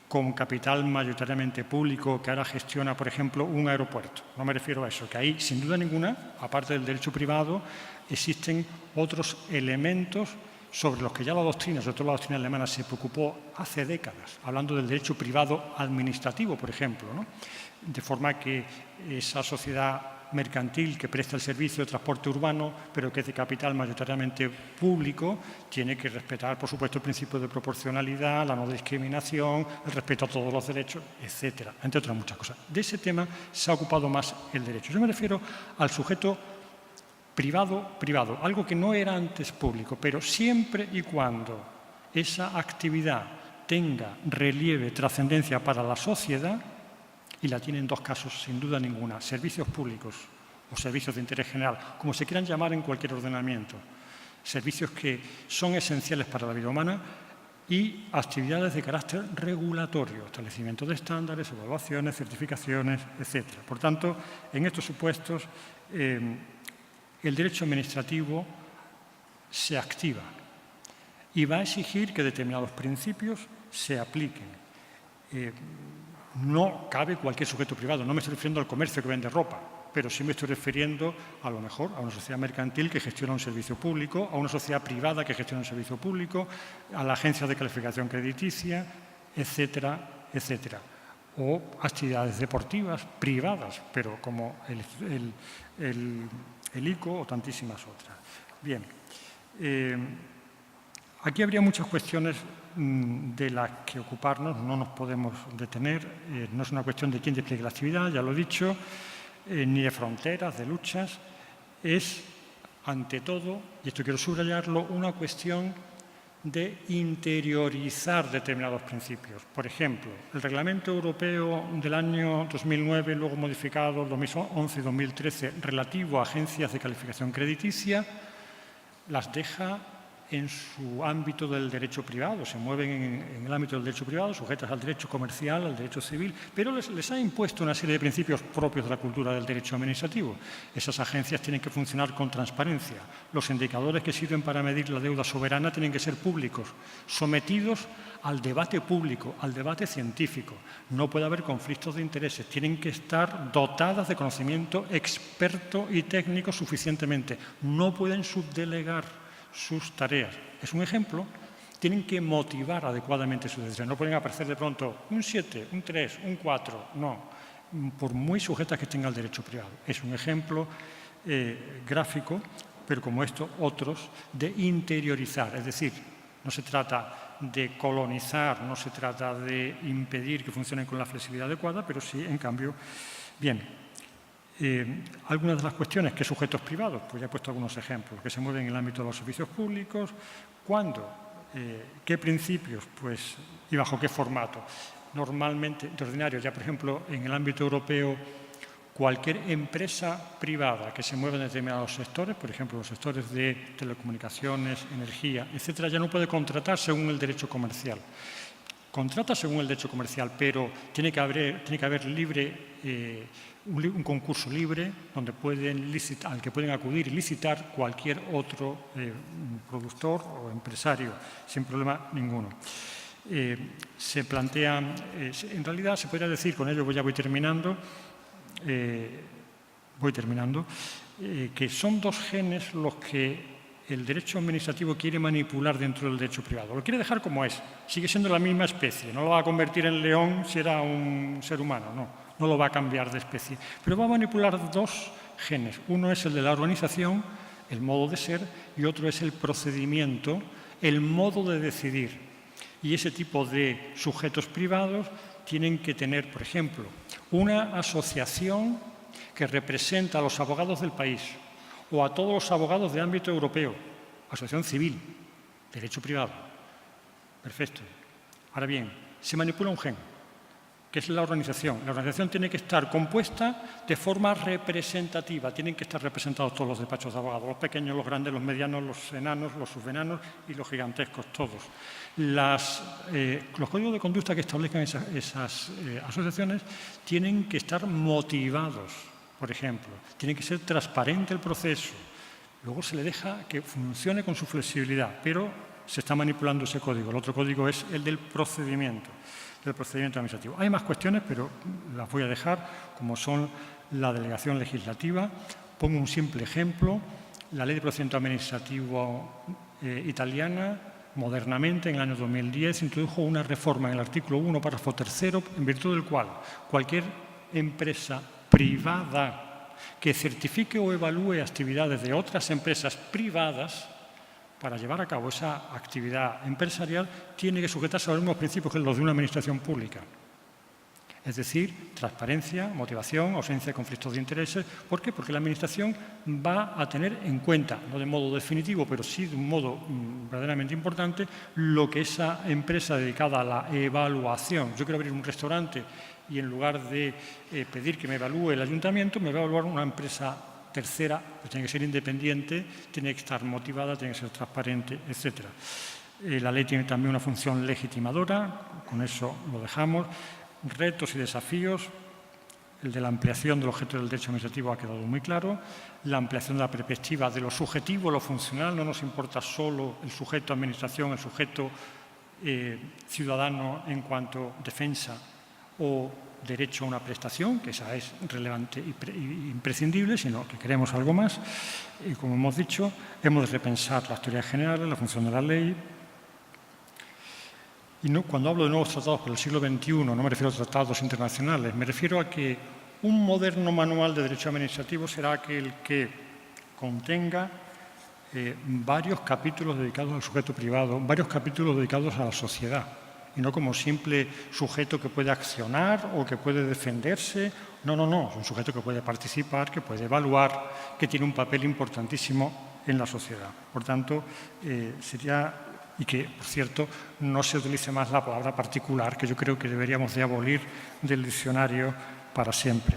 con capital mayoritariamente público que ahora gestiona, por ejemplo, un aeropuerto. No me refiero a eso, que ahí, sin duda ninguna, aparte del derecho privado, existen otros elementos sobre los que ya la doctrina, sobre todo la doctrina alemana, se preocupó hace décadas, hablando del derecho privado administrativo, por ejemplo, ¿no? De forma que esa sociedad mercantil que presta el servicio de transporte urbano, pero que es de capital mayoritariamente público, tiene que respetar, por supuesto, el principio de proporcionalidad, la no discriminación, el respeto a todos los derechos, etcétera, entre otras muchas cosas. De ese tema se ha ocupado más el derecho. Yo me refiero al sujeto privado, algo que no era antes público, pero siempre y cuando esa actividad tenga relieve, trascendencia para la sociedad, y la tiene en dos casos, sin duda ninguna: servicios públicos o servicios de interés general, como se quieran llamar en cualquier ordenamiento. Servicios que son esenciales para la vida humana y actividades de carácter regulatorio, establecimiento de estándares, evaluaciones, certificaciones, etc. Por tanto, en estos supuestos, el derecho administrativo se activa y va a exigir que determinados principios se apliquen. No cabe cualquier sujeto privado. No me estoy refiriendo al comercio que vende ropa, pero sí me estoy refiriendo, a lo mejor, a una sociedad mercantil que gestiona un servicio público, a una sociedad privada que gestiona un servicio público, a la agencia de calificación crediticia, etcétera, etcétera. O actividades deportivas privadas, pero como el ICO o tantísimas otras. Bien. Aquí habría muchas cuestiones de las que ocuparnos, no nos podemos detener, no es una cuestión de quién despliegue la actividad, ya lo he dicho, ni de fronteras, de luchas, es, ante todo, y esto quiero subrayarlo, una cuestión de interiorizar determinados principios. Por ejemplo, el Reglamento Europeo del año 2009, luego modificado 2011 y 2013, relativo a agencias de calificación crediticia, las deja en su ámbito del derecho privado, se mueven en el ámbito del derecho privado, sujetas al derecho comercial, al derecho civil, pero les ha impuesto una serie de principios propios de la cultura del derecho administrativo. Esas agencias tienen que funcionar con transparencia. Los indicadores que sirven para medir la deuda soberana tienen que ser públicos, sometidos al debate público, al debate científico. No puede haber conflictos de intereses, tienen que estar dotadas de conocimiento experto y técnico suficientemente. No pueden subdelegar sus tareas. Es un ejemplo. Tienen que motivar adecuadamente sus decisiones. No pueden aparecer de pronto un 7, un 3, un 4. No, por muy sujetas que estén al derecho privado. Es un ejemplo gráfico, pero como esto, otros, de interiorizar. Es decir, no se trata de colonizar, no se trata de impedir que funcionen con la flexibilidad adecuada, pero sí, en cambio, bien. Algunas de las cuestiones, ¿qué sujetos privados? Pues ya he puesto algunos ejemplos, que se mueven en el ámbito de los servicios públicos. ¿Cuándo? ¿Qué principios? Pues, ¿y bajo qué formato? Normalmente, de ordinario, ya por ejemplo, en el ámbito europeo, cualquier empresa privada que se mueva en determinados sectores, por ejemplo, los sectores de telecomunicaciones, energía, etcétera, ya no puede contratar según el derecho comercial. Contrata según el derecho comercial, pero tiene que haber libre, un concurso libre donde al que pueden acudir y licitar cualquier otro productor o empresario, sin problema ninguno. Se plantean, en realidad se podría decir, con ello ya voy terminando, que son dos genes los que el derecho administrativo quiere manipular dentro del derecho privado. Lo quiere dejar como es, sigue siendo la misma especie, no lo va a convertir en león si era un ser humano, no lo va a cambiar de especie, pero va a manipular dos genes. Uno es el de la organización, el modo de ser, y otro es el procedimiento, el modo de decidir. Y ese tipo de sujetos privados tienen que tener, por ejemplo, una asociación que representa a los abogados del país o a todos los abogados de ámbito europeo, asociación civil, derecho privado. Perfecto. Ahora bien, se manipula un gen, que es la organización. La organización tiene que estar compuesta de forma representativa. Tienen que estar representados todos los despachos de abogados, los pequeños, los grandes, los medianos, los enanos, los subenanos y los gigantescos, todos. Los códigos de conducta que establezcan esas asociaciones tienen que estar motivados, por ejemplo. Tiene que ser transparente el proceso. Luego se le deja que funcione con su flexibilidad, pero se está manipulando ese código. El otro código es el del procedimiento administrativo. Hay más cuestiones, pero las voy a dejar, como son la delegación legislativa. Pongo un simple ejemplo. La Ley de Procedimiento Administrativo italiana, modernamente, en el año 2010, introdujo una reforma en el artículo 1, párrafo 3º, en virtud del cual cualquier empresa privada que certifique o evalúe actividades de otras empresas privadas para llevar a cabo esa actividad empresarial tiene que sujetarse a los mismos principios que los de una administración pública. Es decir, transparencia, motivación, ausencia de conflictos de intereses. ¿Por qué? Porque la Administración va a tener en cuenta, no de modo definitivo, pero sí de un modo verdaderamente importante, lo que esa empresa dedicada a la evaluación. Yo quiero abrir un restaurante y en lugar de pedir que me evalúe el ayuntamiento, me va a evaluar una empresa tercera, que tiene que ser independiente, tiene que estar motivada, tiene que ser transparente, etc. La ley tiene también una función legitimadora, con eso lo dejamos. Retos y desafíos. El de la ampliación del objeto del derecho administrativo ha quedado muy claro. La ampliación de la perspectiva de lo subjetivo, lo funcional. No nos importa solo el sujeto administración, el sujeto ciudadano en cuanto defensa o derecho a una prestación, que esa es relevante e imprescindible, sino que queremos algo más. Y como hemos dicho, hemos de repensar las teorías generales, la función de la ley. Y cuando hablo de nuevos tratados para el siglo XXI, no me refiero a tratados internacionales, me refiero a que un moderno manual de derecho administrativo será aquel que contenga varios capítulos dedicados al sujeto privado, varios capítulos dedicados a la sociedad, y no como simple sujeto que puede accionar o que puede defenderse. No, no, no, es un sujeto que puede participar, que puede evaluar, que tiene un papel importantísimo en la sociedad. Por tanto, sería, y que, por cierto, no se utilice más la palabra particular, que yo creo que deberíamos de abolir del diccionario para siempre.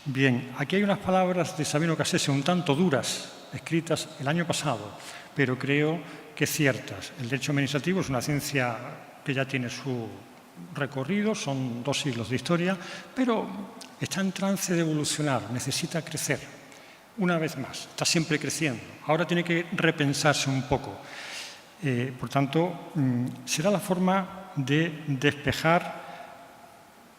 Bien, aquí hay unas palabras de Sabino Cassese un tanto duras, escritas el año pasado, pero creo que ciertas. El derecho administrativo es una ciencia que ya tiene su recorrido, son 2 siglos de historia, pero está en trance de evolucionar, necesita crecer. Una vez más, está siempre creciendo. Ahora tiene que repensarse un poco. Por tanto, será la forma de despejar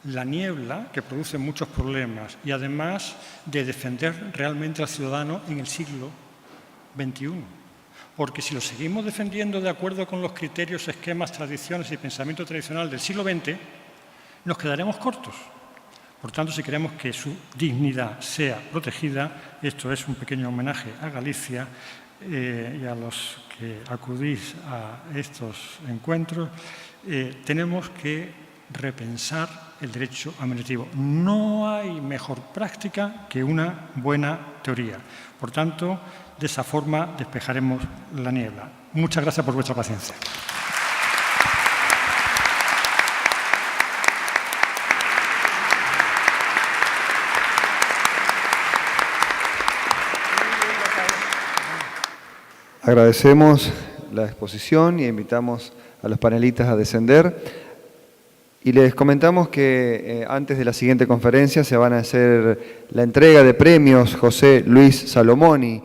la niebla que produce muchos problemas y además de defender realmente al ciudadano en el siglo XXI. Porque si lo seguimos defendiendo de acuerdo con los criterios, esquemas, tradiciones y pensamiento tradicional del siglo XX, nos quedaremos cortos. Por tanto, si queremos que su dignidad sea protegida, esto es un pequeño homenaje a Galicia y a los que acudís a estos encuentros, tenemos que repensar el derecho administrativo. No hay mejor práctica que una buena teoría. Por tanto, de esa forma despejaremos la niebla. Muchas gracias por vuestra paciencia. Agradecemos la exposición y invitamos a los panelistas a descender. Y les comentamos que antes de la siguiente conferencia se van a hacer la entrega de premios José Luis Salomoni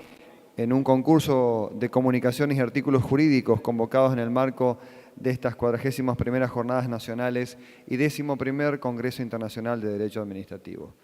en un concurso de comunicaciones y artículos jurídicos convocados en el marco de estas 41ª Jornadas Nacionales y 11º Congreso Internacional de Derecho Administrativo.